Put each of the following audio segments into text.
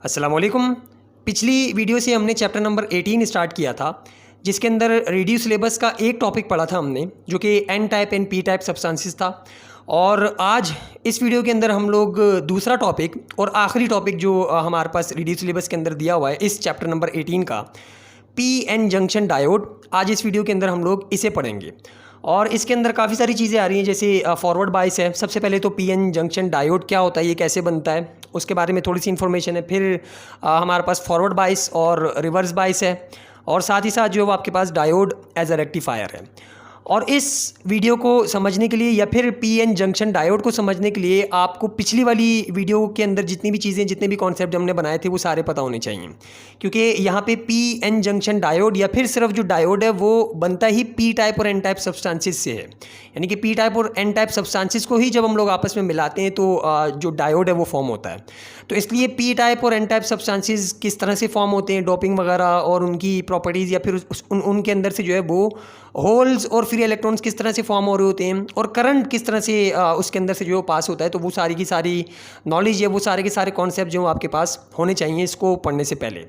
अस्सलाम वालेकुम। पिछली वीडियो से हमने चैप्टर नंबर 18 स्टार्ट किया था, जिसके अंदर रेडियो सिलेबस का एक टॉपिक पढ़ा था हमने, जो कि N type and P type substances था। और आज इस वीडियो के अंदर हम लोग दूसरा टॉपिक और आखिरी टॉपिक जो हमारे पास रेडियो सिलेबस के अंदर दिया हुआ है इस चैप्टर नंबर 18 का, पी एन जंक्शन डायोड, आज इस वीडियो के अंदर हम लोग इसे पढ़ेंगे। और इसके अंदर काफ़ी सारी चीज़ें आ रही हैं, जैसे फॉरवर्ड बायस है। सबसे पहले तो पी एन जंक्शन डायोड क्या होता है, ये कैसे बनता है, उसके बारे में थोड़ी सी इन्फॉर्मेशन है। फिर हमारे पास फॉरवर्ड बायस और रिवर्स बायस है, और साथ ही साथ जो है वो आपके पास डायोड एज अ रेक्टिफायर है। और इस वीडियो को समझने के लिए या फिर पी एन जंक्शन डायोड को समझने के लिए आपको पिछली वाली वीडियो के अंदर जितनी भी चीज़ें, जितने भी कॉन्सेप्ट हमने बनाए थे वो सारे पता होने चाहिए, क्योंकि यहाँ पे पी एन जंक्शन डायोड या फिर सिर्फ जो डायोड है वो बनता ही पी टाइप और एन टाइप सब्सटेंसेस से है। यानी कि पी टाइप और एन टाइप सब्सटेंसेस को ही जब हम लोग आपस में मिलाते हैं तो जो डायोड है वो फॉर्म होता है। तो इसलिए पी टाइप और एन टाइप सब्सटेंसेस किस तरह से फॉर्म होते हैं, डोपिंग वगैरह और उनकी प्रॉपर्टीज़, या फिर उनके अंदर से जो है वो होल्स और फ्री इलेक्ट्रॉन्स किस तरह से फॉर्म हो रहे होते हैं, और करंट किस तरह से उसके अंदर से जो पास होता है, तो वो सारी की सारी नॉलेज है, वो सारे के सारे कॉन्सेप्ट जो आपके पास होने चाहिए इसको पढ़ने से पहले।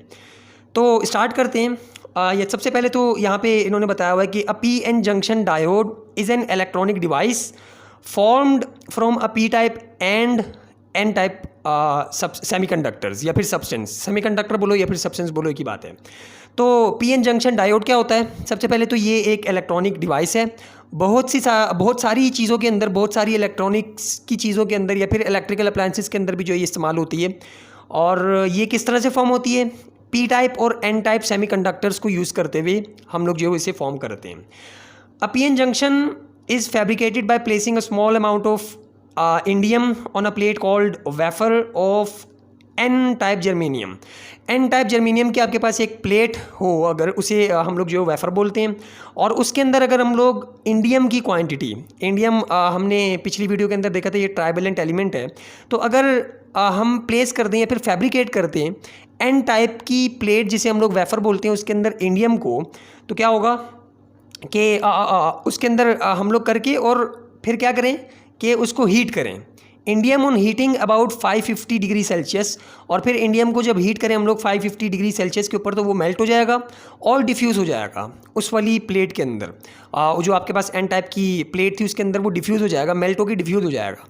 तो स्टार्ट करते हैं। ये सबसे पहले तो यहाँ पे इन्होंने बताया हुआ है कि a P N junction diode is an electronic device formed from a P type and N type semiconductors या फिर सब्सटेंस। सेमीकंडक्टर बोलो या फिर सब्सटेंस बोलो, एक ही बात है। तो पी एन जंक्शन डायोड क्या होता है? सबसे पहले तो ये एक इलेक्ट्रॉनिक डिवाइस है। बहुत सारी चीज़ों के अंदर, बहुत सारी इलेक्ट्रॉनिक्स की चीज़ों के अंदर या फिर इलेक्ट्रिकल अप्लायंसेस के अंदर भी जो ये इस्तेमाल होती है। और ये किस तरह से फॉर्म होती है? पी टाइप और एन टाइप सेमीकंडक्टर्स को यूज़ करते हुए हम लोग जो है इसे फॉर्म करते हैं। A P N junction is fabricated by placing a small amount of indium on a plate called wafer of N type germanium. N type germanium की आपके पास एक प्लेट हो, अगर उसे हम लोग जो वेफर बोलते हैं, और उसके अंदर अगर हम लोग इंडियम की क्वांटिटी, इंडियम हमने पिछली वीडियो के अंदर देखा था ये ट्राइवेलेंट एलिमेंट है, तो अगर हम प्लेस कर दें या फिर फैब्रिकेट करते हैं एन टाइप की प्लेट जिसे हम लोग वेफर बोलते हैं उसके अंदर इंडियम को, तो क्या होगा कि उसके अंदर हम लोग करके और फिर क्या करें कि उसको हीट करें। Indium on heating about 550 degree Celsius, और फिर इंडियम को जब हीट करें हम लोग 550 डिग्री सेल्सियस के ऊपर, तो वो मेल्ट हो जाएगा और डिफ्यूज़ हो जाएगा उस वाली प्लेट के अंदर। जो आपके पास एन टाइप की प्लेट थी उसके अंदर वो डिफ्यूज़ हो जाएगा, मेल्ट होकर डिफ्यूज़ हो जाएगा।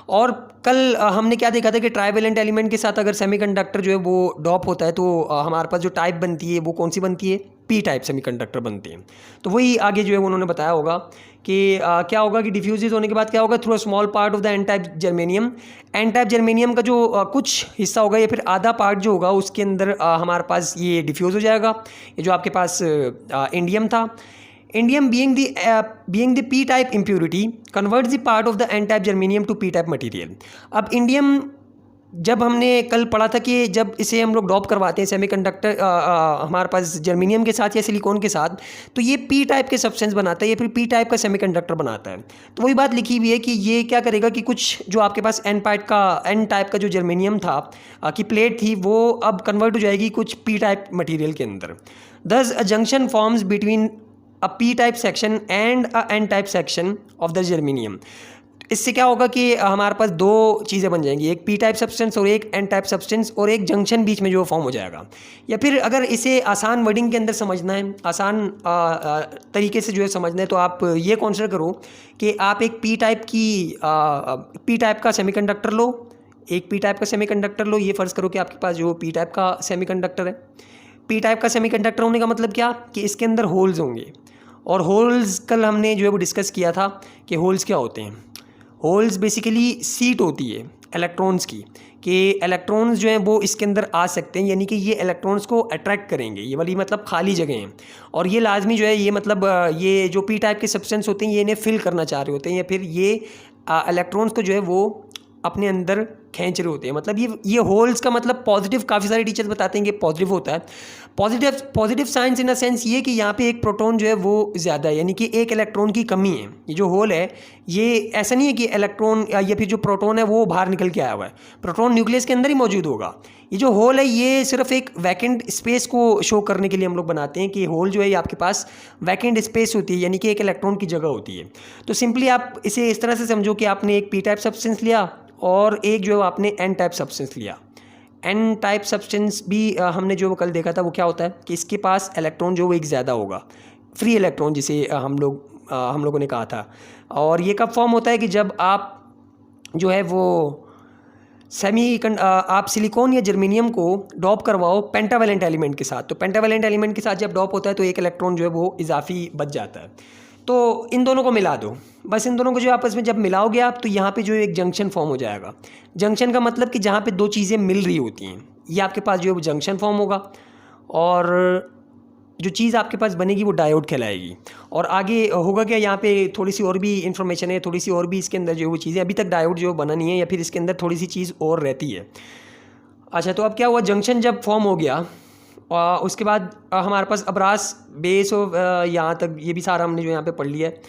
और कल हमने क्या देखा था कि ट्राइवेलेंट एलिमेंट के साथ अगर सेमीकंडक्टर जो है वो डॉप होता है, तो हमारे पास जो टाइप बनती है वो कौन सी बनती है? पी टाइप सेमीकंडक्टर बनते हैं। तो वही आगे जो है उन्होंने बताया होगा कि क्या होगा कि डिफ्यूज़ होने के बाद क्या होगा, through a small part of the N type germanium. N type germanium का जो कुछ हिस्सा होगा या फिर आधा पार्ट जो होगा उसके अंदर हमारे पास ये डिफ्यूज़ हो जाएगा। ये जो आपके पास इंडियम था, indium being the p type impurity converts the part of the n type germanium to p type material। अब इंडियम जब हमने कल पढ़ा था कि जब इसे हम लोग डॉप करवाते हैं सेमीकंडक्टर हमारे पास जर्मेनियम के साथ या सिलिकॉन के साथ, तो ये पी टाइप के सब्सटेंस बनाता है या फिर पी टाइप का सेमीकंडक्टर बनाता है। तो वही बात लिखी हुई है कि ये क्या करेगा कि कुछ जो आपके पास एन टाइप का जो जर्मेनियम था की प्लेट थी, वो अब कन्वर्ट हो जाएगी कुछ पी टाइप मटीरियल के अंदर। Thus a junction forms between a P type section and a N type section of the germanium. इससे क्या होगा कि हमारे पास दो चीज़ें बन जाएंगी, एक पी टाइप सब्सटेंस और एक एन टाइप सब्सटेंस, और एक जंक्शन बीच में जो फॉर्म हो जाएगा। या फिर अगर इसे आसान वर्डिंग के अंदर समझना है, आसान तरीके से जो है समझना है, तो आप ये कंसीडर करो कि आप एक पी टाइप का सेमीकंडक्टर लो, एक पी टाइप का सेमीकंडक्टर लो। ये फ़र्ज़ करो कि आपके पास जो पी टाइप का सेमीकंडक्टर है, पी टाइप का सेमीकंडक्टर होने का मतलब क्या कि इसके अंदर होल्स होंगे। और होल्स कल हमने जो है वो डिस्कस किया था कि होल्स क्या होते हैं। होल्स बेसिकली सीट होती है इलेक्ट्रॉन्स की, कि इलेक्ट्रॉन्स जो हैं वो इसके अंदर आ सकते हैं, यानी कि ये इलेक्ट्रॉन्स को अट्रैक्ट करेंगे। ये वाली मतलब खाली जगह हैं, और ये लाजमी जो है ये मतलब ये जो पी टाइप के सब्सटेंस होते हैं ये इन्हें फिल करना चाह रहे होते हैं, या फिर ये इलेक्ट्रॉन्स को जो है वो अपने अंदर खींच रहे होते हैं। मतलब ये होल्स का मतलब पॉजिटिव, काफ़ी सारे टीचर्स बताते हैं कि पॉजिटिव होता है। Positive science in a sense ये कि यहाँ पे एक प्रोटॉन जो है वो ज़्यादा है, यानी कि एक इलेक्ट्रॉन की कमी है। ये जो होल है ये ऐसा नहीं है कि इलेक्ट्रॉन या फिर जो प्रोटॉन है वो बाहर निकल के आया हुआ है, प्रोटॉन न्यूक्लियस के अंदर ही मौजूद होगा। ये जो होल है ये सिर्फ एक वैकेंट स्पेस को शो करने के लिए हम लोग बनाते हैं कि होल जो है ये आपके पास वैकेंट स्पेस होती है, यानी कि एक इलेक्ट्रॉन की जगह होती है। तो सिंपली आप इसे इस तरह से समझो कि आपने एक पी टाइप सब्सटेंस लिया और एक जो है आपने एन टाइप सब्सटेंस लिया। एन टाइप सब्सटेंस भी हमने जो कल देखा था वो क्या होता है कि इसके पास इलेक्ट्रॉन जो वो एक ज़्यादा होगा, फ्री इलेक्ट्रॉन जिसे हम लोगों ने कहा था। और ये कब फॉर्म होता है कि जब आप जो है वो आप सिलिकॉन या जर्मेनियम को डॉप करवाओ पेंटावेलेंट एलिमेंट के साथ। तो पेंटावेलेंट एलिमेंट के साथ जब डॉप होता है तो एक इलेक्ट्रॉन जो है वो इजाफी बच जाता है। तो इन दोनों को मिला दो, बस इन दोनों को जो आपस में जब मिलाओगे आप, तो यहाँ पे जो एक जंक्शन फॉर्म हो जाएगा। जंक्शन का मतलब कि जहाँ पे दो चीज़ें मिल रही होती हैं, ये आपके पास जो है वो जंक्शन फॉर्म होगा, और जो चीज़ आपके पास बनेगी वो डायोड कहलाएगी। और आगे होगा क्या, यहाँ पे थोड़ी सी और भी इन्फॉर्मेशन है, थोड़ी सी और भी इसके अंदर जो वो चीज़ें, अभी तक डायोड जो बना नहीं है, या फिर इसके अंदर थोड़ी सी चीज़ और रहती है। अच्छा, तो अब क्या हुआ, जंक्शन जब फॉर्म हो गया और उसके बाद हमारे पास अब्रास बेस और यहाँ तक ये भी सारा हमने जो यहाँ पे पढ़ लिया है।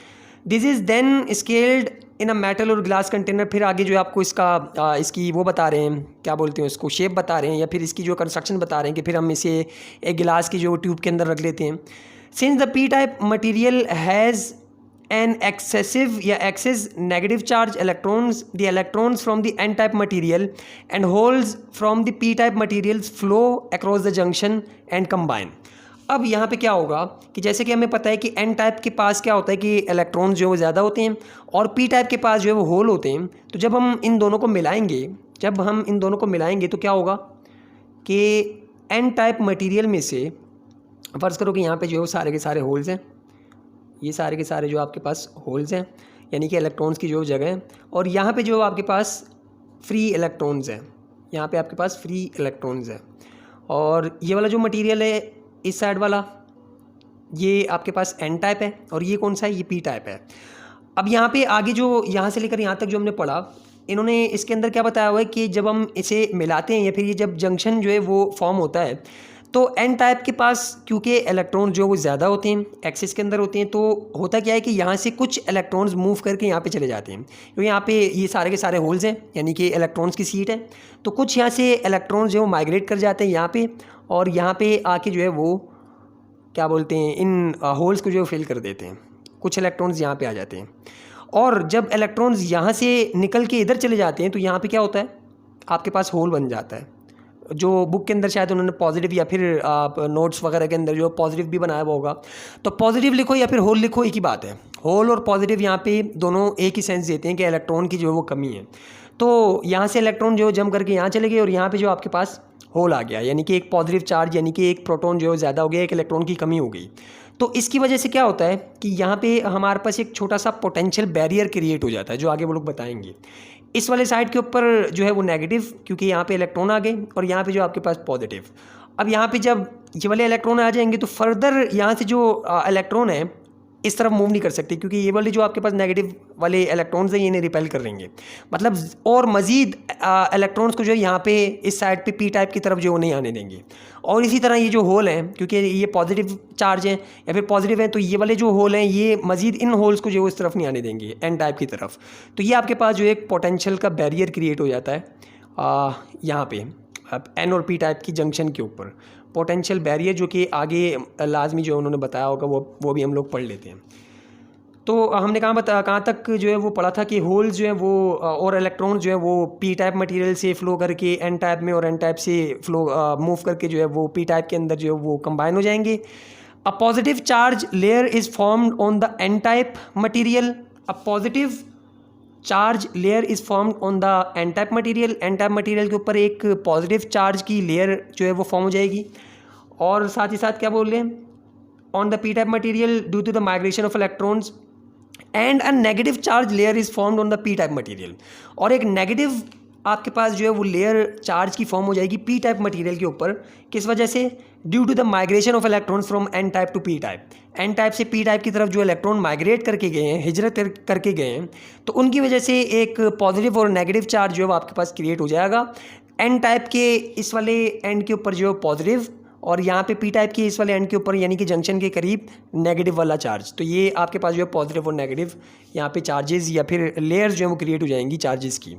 This is then sealed in a metal और ग्लास कंटेनर। फिर आगे जो है आपको इसका इसकी वो बता रहे हैं, क्या बोलते हैं उसको, शेप बता रहे हैं, या फिर इसकी जो कंस्ट्रक्शन बता रहे हैं कि फिर हम इसे एक गिलास की जो ट्यूब के अंदर रख लेते हैं। Since the P type material has an excessive या excess negative charge electrons, the electrons from the n type material and holes from the p type materials flow across the junction and combine। अब यहाँ पे क्या होगा कि जैसे कि हमें पता है कि n टाइप के पास क्या होता है कि इलेक्ट्रॉन्स जो है वो ज़्यादा होते हैं, और p टाइप के पास जो है वो होल होते हैं। तो जब हम इन दोनों को मिलाएंगे तो क्या होगा कि n टाइप मटेरियल में से फ़र्ज़ करो कि यहाँ पे जो है वो सारे के सारे होल्स हैं, ये सारे के सारे जो आपके पास होल्स हैं, यानी कि इलेक्ट्रॉन्स की जो जगह है, और यहाँ पे जो आपके पास फ्री इलेक्ट्रॉन्स हैं, यहाँ पे आपके पास फ्री इलेक्ट्रॉन्स हैं। और ये वाला जो मटेरियल है इस साइड वाला, ये आपके पास एन टाइप है, और ये कौन सा है, ये पी टाइप है। अब यहाँ पे आगे जो यहाँ से लेकर यहाँ तक जो हमने पढ़ा, इन्होंने इसके अंदर क्या बताया हुआ है कि जब हम इसे मिलाते हैं या फिर ये जब जंक्शन जो है वो फॉर्म होता है, तो एन टाइप के पास क्योंकि इलेक्ट्रॉन जो वो ज़्यादा होते हैं, एक्सिस के अंदर होते हैं, तो होता क्या है कि यहाँ से कुछ इलेक्ट्रॉन्स मूव करके यहाँ पे चले जाते हैं, क्योंकि यहाँ पे ये सारे के सारे होल्स हैं, यानी कि इलेक्ट्रॉन्स की सीट है। तो कुछ यहाँ से इलेक्ट्रॉन्स जो माइग्रेट कर जाते हैं यहाँ पे, और यहाँ पे आके जो है वो क्या बोलते हैं, इन होल्स को जो फिल कर देते हैं। कुछ इलेक्ट्रॉन्स यहाँ पर आ जाते हैं, और जब इलेक्ट्रॉन्स यहाँ से निकल के इधर चले जाते हैं तो यहाँ पर क्या होता है, आपके पास होल बन जाता है। जो बुक के अंदर शायद उन्होंने पॉजिटिव या फिर आप नोट्स वगैरह के अंदर जो पॉजिटिव भी बनाया हुआ होगा, तो पॉजिटिव लिखो या फिर होल लिखो, एक ही बात है। होल और पॉजिटिव यहाँ पे दोनों एक ही सेंस देते हैं कि इलेक्ट्रॉन की जो है वो कमी है। तो यहाँ से इलेक्ट्रॉन जो जम करके यहाँ चले गए, और यहाँ पे जो आपके पास होल आ गया, यानी कि एक पॉजिटिव चार्ज, यानी कि एक प्रोटॉन जो है ज़्यादा हो गया, एक इलेक्ट्रॉन की कमी हो गई। तो इसकी वजह से क्या होता है कि यहाँ पे हमारे पास एक छोटा सा पोटेंशियल बैरियर क्रिएट हो जाता है, जो आगे वो लोग बताएंगे। इस वाले साइड के ऊपर जो है वो नेगेटिव, क्योंकि यहाँ पे इलेक्ट्रॉन आ गए, और यहाँ पे जो आपके पास पॉजिटिव। अब यहाँ पे जब ये वाले इलेक्ट्रॉन आ जाएंगे तो फर्दर यहाँ से जो इलेक्ट्रॉन है इस तरफ मूव नहीं कर सकते, क्योंकि ये वाले जो आपके पास नेगेटिव वाले इलेक्ट्रॉन्स हैं ये इन्हें रिपेल कर देंगे। मतलब और मज़ीद इलेक्ट्रॉन्स को जो है यहाँ पे इस साइड पे पी टाइप की तरफ जो नहीं आने देंगे। और इसी तरह ये जो होल हैं, क्योंकि ये पॉजिटिव चार्ज हैं या फिर पॉजिटिव हैं, तो ये वाले जो होल हैं ये मज़ीद इन होल्स को जो है इस तरफ नहीं आने देंगे, एन टाइप की तरफ। तो ये आपके पास जो एक पोटेंशियल का बैरियर क्रिएट हो जाता है यहाँ पे एन और पी टाइप की जंक्शन के ऊपर पोटेंशियल बैरियर, जो कि आगे लाजमी जो उन्होंने बताया होगा वो भी हम लोग पढ़ लेते हैं। तो हमने कहाँ तक जो है वो पढ़ा था कि होल्स जो है वो और इलेक्ट्रॉन जो है वो पी टाइप मटेरियल से फ्लो करके एन टाइप में, और एन टाइप से फ्लो मूव करके जो है वो पी टाइप के अंदर जो है वो कंबाइन हो जाएंगे। A positive charge layer is formed on the N type material. A positive charge layer is formed on the N type material. N type material के ऊपर एक पॉजिटिव चार्ज की लेयर जो है वो फॉर्म हो जाएगी। और साथ ही साथ क्या बोल रहे हैं, on the P type material due to the migration of electrons and a negative charge layer is formed on the P type material. और एक नेगेटिव आपके पास जो है वो लेयर चार्ज की फॉर्म हो जाएगी पी टाइप मटीरियल के ऊपर। किस वजह से? Due to the migration of electrons from N type to P type. N type से पी टाइप की तरफ जो इलेक्ट्रॉन माइग्रेट करके गए हैं, हिजरत करके गए हैं, तो उनकी वजह से एक पॉजिटिव और नेगेटिव चार्ज जो है वो आपके पास क्रिएट हो जाएगा। एन टाइप के इस वाले एंड के ऊपर जो है पॉजिटिव, और यहाँ पे पी टाइप के इस वाले एंड के ऊपर यानी कि जंक्शन के करीब नेगेटिव वाला चार्ज। तो ये आपके पास जो है पॉजिटिव और नेगेटिव यहाँ पे चार्जेस या फिर लेयर्स जो है वो क्रिएट हो जाएंगी चार्जेस की।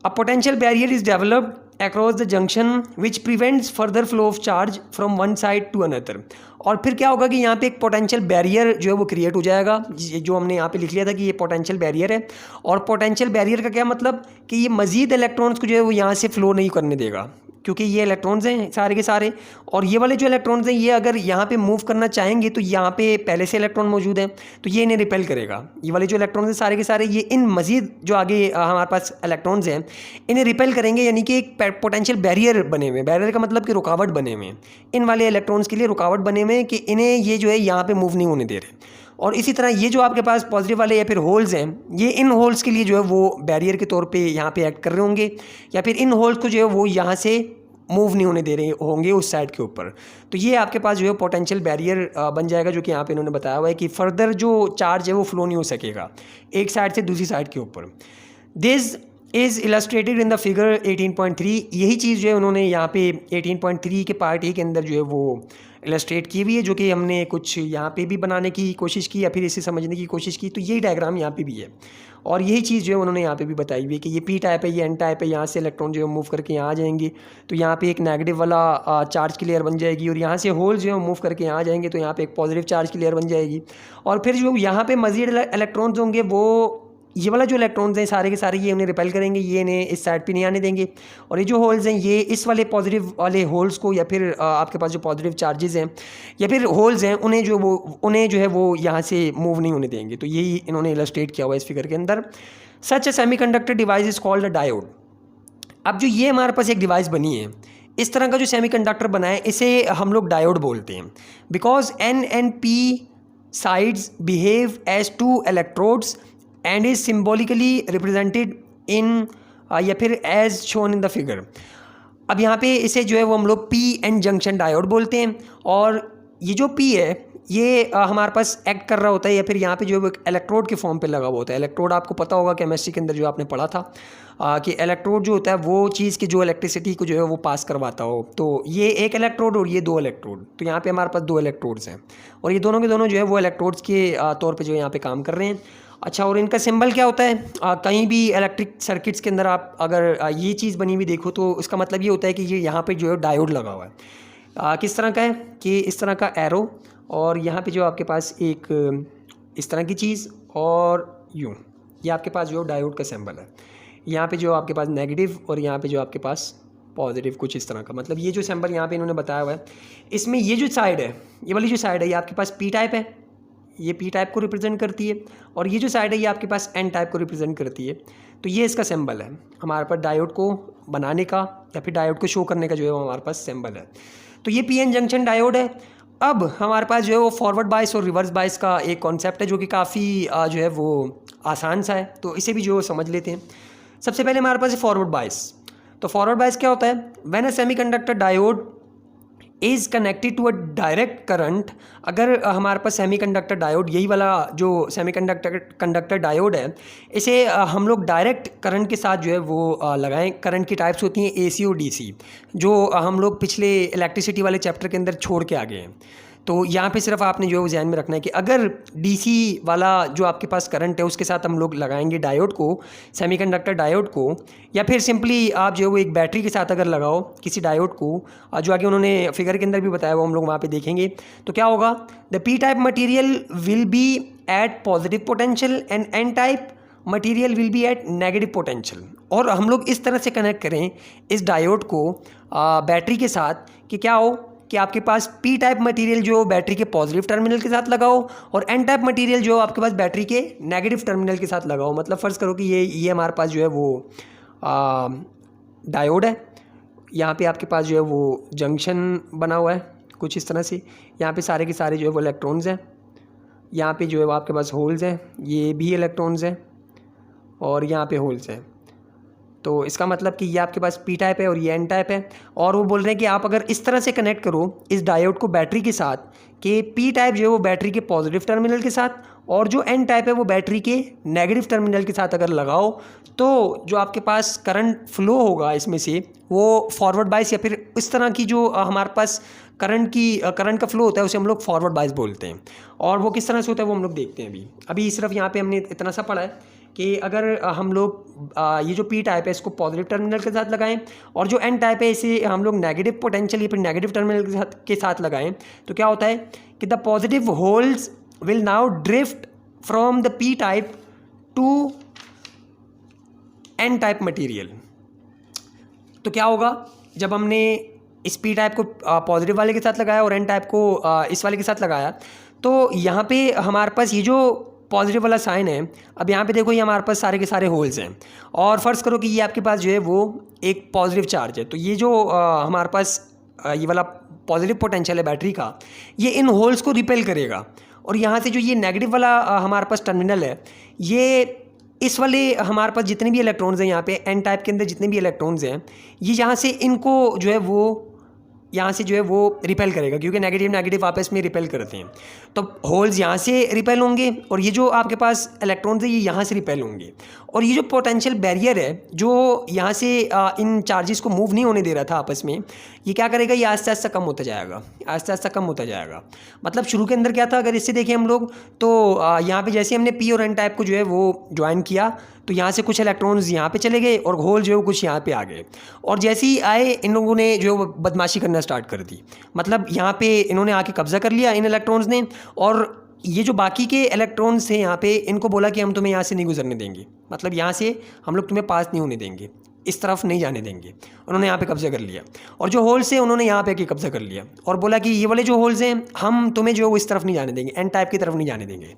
A potential barrier is developed across the junction which prevents further flow of charge from one side to another. और फिर क्या होगा कि यहाँ पे एक पोटेंशियल बैरियर जो है वो क्रिएट हो जाएगा, जो हमने यहाँ पे लिख लिया था कि ये पोटेंशियल बैरियर है। और पोटेंशियल बैरियर का क्या मतलब कि ये मज़ीद इलेक्ट्रॉन्स को जो है वो यहाँ से फ्लो नहीं करने देगा, क्योंकि ये इलेक्ट्रॉन्स हैं सारे के सारे, और ये वाले जो इलेक्ट्रॉन्स हैं ये अगर यहाँ पे मूव करना चाहेंगे तो यहाँ पे पहले से इलेक्ट्रॉन मौजूद हैं, तो ये इन्हें रिपेल करेगा। ये वाले जो इलेक्ट्रॉन्स हैं सारे के सारे ये इन मज़ीद जो आगे हमारे पास इलेक्ट्रॉन्स हैं इन्हें रिपेल करेंगे, यानी कि एक पोटेंशियल बैरियर बने हुए हैं। बैरियर का मतलब कि रुकावट बने हुए हैं, इन वाले इलेक्ट्रॉन्स के लिए रुकावट बने हुए हैं कि इन्हें ये जो है यहाँ पर मूव नहीं होने दे रहे। और इसी तरह ये जो आपके पास पॉजिटिव वाले या फिर होल्स हैं, ये इन होल्स के लिए जो है वो बैरियर के तौर पे यहाँ पे एक्ट कर रहे होंगे, या फिर इन होल्स को जो है वो यहाँ से मूव नहीं होने दे रहे होंगे उस साइड के ऊपर। तो ये आपके पास जो है पोटेंशियल बैरियर बन जाएगा, जो कि यहाँ पे इन्होंने बताया हुआ है कि फर्दर जो चार्ज है वो फ्लो नहीं हो सकेगा एक साइड से दूसरी साइड के ऊपर। This is illustrated in the figure 18.3। यही चीज़ जो है उन्होंने यहाँ पे 18.3 के पार्ट ए के अंदर जो है वो इलस्ट्रेट की हुई है, जो कि हमने कुछ यहाँ पे भी बनाने की कोशिश की या फिर इसे समझने की कोशिश की। तो यही डायग्राम यहाँ पे भी है, और यही चीज़ जो है उन्होंने यहाँ पे भी बताई हुई है कि ये पी टाइप है, ये एन टाइप है। यहाँ से इलेक्ट्रॉन जो है मूव करके यहाँ आ जाएंगे, तो यहाँ पे एक नेगेटिव वाला चार्ज की लेयर बन जाएगी, और यहाँ से होल जो है मूव करके यहाँ आ जाएंगे, तो यहाँ पे एक पॉजिटिव चार्ज की लेयर बन जाएगी। और फिर जो यहाँ पे मज़ीद इलेक्ट्रॉन्स होंगे वो ये वाला जो इलेक्ट्रॉन्स हैं सारे के सारे ये उन्हें रिपेल करेंगे, ये इन्हें इस साइड पे नहीं आने देंगे। और ये जो होल्स हैं ये इस वाले पॉजिटिव वाले होल्स को, या फिर आपके पास जो पॉजिटिव चार्जेस हैं या फिर होल्स हैं उन्हें जो है वो यहाँ से मूव नहीं होने देंगे। तो यही इन्होंने इलस्ट्रेट किया हुआ है इस फिगर के अंदर। Such a semiconductor device is called a diode. अब जो ये हमारे पास एक डिवाइस बनी है, इस तरह का जो सेमीकंडक्टर बना है, इसे हम लोग डायोड बोलते हैं। Because N and P sides behave as two electrodes and is symbolically represented in या फिर as shown in the figure. अब यहाँ पे इसे जो है वो हम लोग पी एन जंक्शन डायोड बोलते हैं, और ये जो पी है ये हमारे पास एक्ट कर रहा होता है, या फिर यहाँ पे जो है इलेक्ट्रोड के फॉर्म पे लगा हुआ होता है। इलेक्ट्रोड आपको पता होगा केमिस्ट्री के अंदर जो आपने पढ़ा था कि इलेक्ट्रोड जो होता है वो चीज़ की जो इलेक्ट्रिसिटी को जो है वो पास करवाता हो। तो ये एक इलेक्ट्रोड और ये दो इलेक्ट्रोड, तो यहाँ पे हमारे पास दो इलेक्ट्रोड्स हैं, और ये दोनों के दोनों जो है वो इलेक्ट्रोड्स के तौर पर जो है यहाँ पे काम कर रहे हैं। अच्छा, और इनका सिंबल क्या होता है? कहीं भी इलेक्ट्रिक सर्किट्स के अंदर आप अगर ये चीज़ बनी हुई देखो तो इसका मतलब ये होता है कि ये यहाँ पे जो है डायोड लगा हुआ है। किस तरह का है कि इस तरह का एरो, और यहाँ पे जो आपके पास एक इस तरह की चीज़, और यूँ ये आपके पास जो डायोड का सिंबल है। यहाँ पे जो आपके पास नेगेटिव और यहाँ पे जो आपके पास पॉजिटिव, कुछ इस तरह का। मतलब ये जो सिंबल यहाँ पे इन्होंने बताया हुआ है, इसमें ये जो साइड है, ये वाली जो साइड है ये आपके पास पी टाइप है, ये पी टाइप को रिप्रेजेंट करती है, और ये जो साइड है ये आपके पास एन टाइप को रिप्रेजेंट करती है। तो ये इसका सिंबल है हमारे पास डायोड को बनाने का या फिर डायोड को शो करने का जो है वो हमारे पास सिंबल है। तो ये पी एन जंक्शन डायोड है। अब हमारे पास जो है वो फॉरवर्ड बायस और रिवर्स बायस का एक कॉन्सेप्ट है, जो कि काफ़ी जो है वो आसान सा है, तो इसे भी जो समझ लेते हैं। सबसे पहले हमारे पास है फॉरवर्ड बायस। तो फॉरवर्ड बायस क्या होता है? When a semiconductor diode is connected to a direct current. अगर हमारे पास सेमीकंडक्टर डायोड, यही वाला जो सेमीकंडक्टर डायोड है, इसे हम लोग डायरेक्ट करंट के साथ जो है वो लगाएं। करंट की टाइप्स होती हैं एसी और डीसी, जो हम लोग पिछले इलेक्ट्रिसिटी वाले चैप्टर के अंदर छोड़ के आ गए हैं। तो यहाँ पे सिर्फ आपने जो है वो ध्यान में रखना है कि अगर डीसी वाला जो आपके पास करंट है उसके साथ हम लोग लगाएंगे डायोड को, सेमीकंडक्टर डायोड को, या फिर सिंपली आप जो है वो एक बैटरी के साथ अगर लगाओ किसी डायोड को, जो आगे उन्होंने फिगर के अंदर भी बताया वो हम लोग वहाँ पे देखेंगे, तो क्या होगा? The P type material will be at positive potential and N type material will be at negative potential. और हम लोग इस तरह से कनेक्ट करें इस डायोड को बैटरी के साथ कि क्या हो कि आपके पास पी टाइप मटेरियल जो बैटरी के पॉजिटिव टर्मिनल के साथ लगाओ, और एन टाइप मटेरियल जो आपके पास बैटरी के नेगेटिव टर्मिनल के साथ लगाओ। मतलब फ़र्ज़ करो कि ये हमारे पास जो है वो डायोड है, यहाँ पे आपके पास जो है वो जंक्शन बना हुआ है कुछ इस तरह से। यहाँ पे सारे के सारे जो है वो इलेक्ट्रॉन्स हैं, यहाँ पे जो है वो आपके पास होल्स हैं, ये भी इलेक्ट्रॉन्स हैं, और यहाँ पे होल्स हैं। तो इसका मतलब कि ये आपके पास पी टाइप है और ये एन टाइप है। और वो बोल रहे हैं कि आप अगर इस तरह से कनेक्ट करो इस डायोड को बैटरी के साथ कि पी टाइप जो है वो बैटरी के पॉजिटिव टर्मिनल के साथ, और जो एन टाइप है वो बैटरी के नेगेटिव टर्मिनल के साथ अगर लगाओ, तो जो आपके पास करंट फ्लो होगा इसमें से वो फॉरवर्ड बायस, या फिर इस तरह की जो हमारे पास करंट का फ्लो होता है उसे हम लोग फॉरवर्ड बायस बोलते हैं। और वो किस तरह से होता है वो हम लोग देखते हैं अभी सिर्फ यहाँ पे हमने इतना सा पढ़ा है कि अगर हम लोग ये जो पी टाइप है इसको पॉजिटिव टर्मिनल के साथ लगाएं, और जो एन टाइप है इसे हम लोग नेगेटिव पोटेंशियल या फिर नेगेटिव टर्मिनल के साथ लगाएं, तो क्या होता है कि the positive holes will now drift from the P type to N type material. तो क्या होगा जब हमने इस पी टाइप को पॉजिटिव वाले के साथ लगाया और एन टाइप को इस वाले के साथ लगाया, तो यहाँ पे हमारे पास ये जो पॉजिटिव वाला साइन है, अब यहाँ पे देखो ये हमारे पास सारे के सारे होल्स हैं, और फ़र्ज़ करो कि ये आपके पास जो है वो एक पॉजिटिव चार्ज है, तो ये जो हमारे पास ये वाला पॉजिटिव पोटेंशियल है बैटरी का, ये इन होल्स को रिपेल करेगा। और यहाँ से जो ये नेगेटिव वाला हमारे पास टर्मिनल है, ये इस वाले हमारे पास जितने भी इलेक्ट्रॉन्स हैं यहाँ पे एन टाइप के अंदर जितने भी इलेक्ट्रॉन्स हैं, ये यहाँ से इनको जो है वो यहाँ से जो है वो रिपेल करेगा, क्योंकि नेगेटिव नेगेटिव आपस में रिपेल करते हैं। तो होल्स यहाँ से रिपेल होंगे और ये जो आपके पास इलेक्ट्रॉन्स है ये यहाँ से रिपेल होंगे। और ये जो पोटेंशियल बैरियर है जो यहाँ से इन चार्जेस को मूव नहीं होने दे रहा था आपस में, ये क्या करेगा, ये आस्ते आस्ते कम होता जाएगा, आस्ते आस्ते कम होता जाएगा। मतलब शुरू के अंदर क्या था, अगर इससे देखें हम लोग तो यहाँ पे जैसे हमने पी और एन टाइप को जो है वो ज्वाइन किया, तो यहाँ से कुछ इलेक्ट्रॉन्स यहाँ पे चले गए और होल जो है वो कुछ यहाँ पे आ गए। और जैसे ही आए इन लोगों ने जो है बदमाशी करना स्टार्ट कर दी, मतलब यहाँ पे इन्होंने आके कब्जा कर लिया इन इलेक्ट्रॉन्स ने, और ये जो बाकी के इलेक्ट्रॉन्स थे यहाँ पे, इनको बोला कि हम तुम्हें यहाँ से नहीं गुजरने देंगे, मतलब यहाँ से हम लोग तुम्हें पास नहीं होने देंगे, इस तरफ नहीं जाने देंगे। उन्होंने यहाँ पे कब्जा कर लिया, और जो होल्स हैं उन्होंने यहाँ पे आके कब्जा कर लिया और बोला कि ये वाले जो होल्स हैं हम तुम्हें जो है वो इस तरफ नहीं जाने देंगे, एन टाइप की तरफ नहीं जाने देंगे।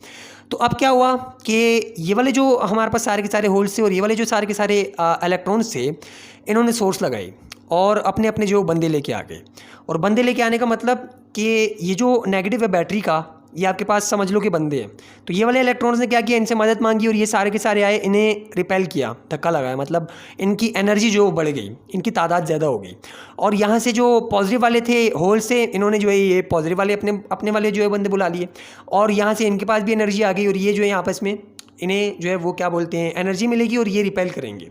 तो अब क्या हुआ कि ये वाले जो हमारे पास सारे के सारे होल्स थे और ये वाले जो सारे के सारे इलेक्ट्रॉन्स थे, इन्होंने सोर्स लगाई और अपने अपने जो बंदे लेके आ गए। और बंदे लेके आने का मतलब कि ये जो नेगेटिव है बैटरी का, ये आपके पास समझ लो कि बंदे हैं। तो ये वाले इलेक्ट्रॉन्स ने क्या किया, इनसे मदद मांगी और ये सारे के सारे आए, इन्हें रिपेल किया, धक्का लगाया, मतलब इनकी एनर्जी जो बढ़ गई, इनकी तादाद ज़्यादा हो गई। और यहाँ से जो पॉजिटिव वाले थे होल से, इन्होंने जो है ये पॉजिटिव वाले अपने अपने वाले जो है बंदे बुला लिए, और यहाँ से इनके पास भी एनर्जी आ गई और ये जो है आपस में इन्हें जो है वो क्या बोलते हैं एनर्जी मिलेगी और ये रिपेल करेंगे।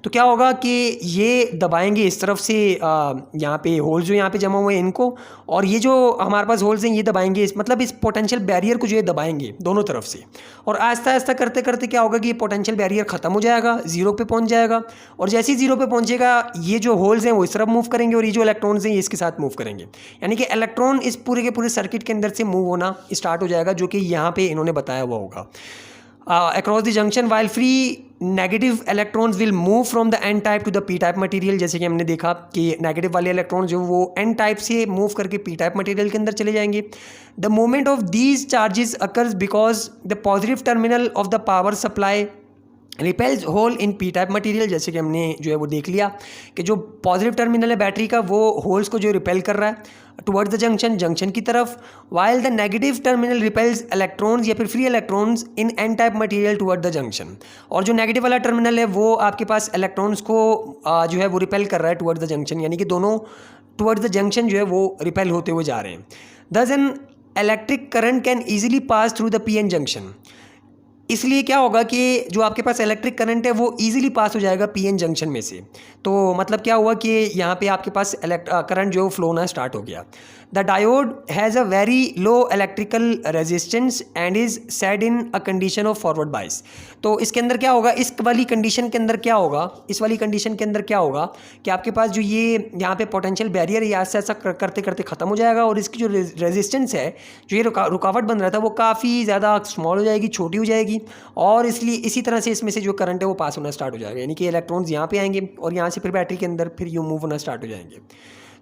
तो क्या होगा कि ये दबाएंगे इस तरफ से यहाँ पे होल्स जो यहाँ पे जमा हुए हैं इनको, और ये जो हमारे पास होल्स हैं ये दबाएंगे, मतलब इस पोटेंशियल बैरियर को जो है दबाएंगे दोनों तरफ से। और आहिस्ता आहिस्ता करते करते क्या होगा कि ये पोटेंशियल बैरियर ख़त्म हो जाएगा, जीरो पे पहुँच जाएगा। और जैसे ही जीरो पे पहुँचेगा, ये जो होल्स हैं वो इस तरफ मूव करेंगे और ये जो इलेक्ट्रॉन्स हैं ये इसके साथ मूव करेंगे, यानी कि इलेक्ट्रॉन इस पूरे के पूरे सर्किट के अंदर से मूव होना स्टार्ट हो जाएगा, जो कि यहाँ पे इन्होंने बताया हुआ होगा। Across the junction while free negative electrons will move from the N type to the P type material. जैसे कि हमने देखा कि नेगेटिव वाले इलेक्ट्रॉन जो वो एन टाइप से मूव करके पी टाइप मटेरियल के अंदर चले जाएंगे। The movement of these charges occurs because the positive terminal of the power supply repels hole in P type material. जैसे कि हमने जो है वो देख लिया कि जो पॉजिटिव टर्मिनल है बैटरी का वो होल्स को जो रिपेल कर रहा है टुवर्ड्स द जंक्शन की तरफ, while the negative terminal repels electrons या फिर free electrons in an type material toward the junction. और जो नेगेटिव वाला टर्मिनल है वो आपके पास इलेक्ट्रॉन्स को जो है वो रिपेल कर रहा है टुवर्ड्स द जंक्शन, यानी कि दोनों टुवर्ड्स द जंक्शन जो है वो रिपेल होते हुए जा रहे हैं। Thus an electric current can easily pass through the P N junction. इसलिए क्या होगा कि जो आपके पास इलेक्ट्रिक करंट है वो इजीली पास हो जाएगा पीएन जंक्शन में से। तो मतलब क्या हुआ कि यहाँ पे आपके पास करंट जो फ्लो होना स्टार्ट हो गया। The diode has a very low electrical resistance and is set in a condition of forward बाइस। तो इसके अंदर क्या होगा, इस वाली कंडीशन के अंदर क्या होगा, इस वाली कंडीशन के अंदर क्या होगा कि आपके पास जो ये यहाँ पे पोटेंशियल बैरियर है ऐसा ऐसा करते करते ख़त्म हो जाएगा और इसकी जो रेजिस्टेंस है, जो ये रुकावट बन रहा था, वो काफ़ी ज़्यादा स्मॉल हो जाएगी, छोटी हो जाएगी। और इसलिए इसी तरह से इसमें से जो करंट है वो पास होना स्टार्ट हो जाएगा, यानी कि इलेक्ट्रॉन्स यहाँ पे आएंगे और यहाँ से फिर बैटरी के अंदर फिर ये मूव होना स्टार्ट हो जाएंगे।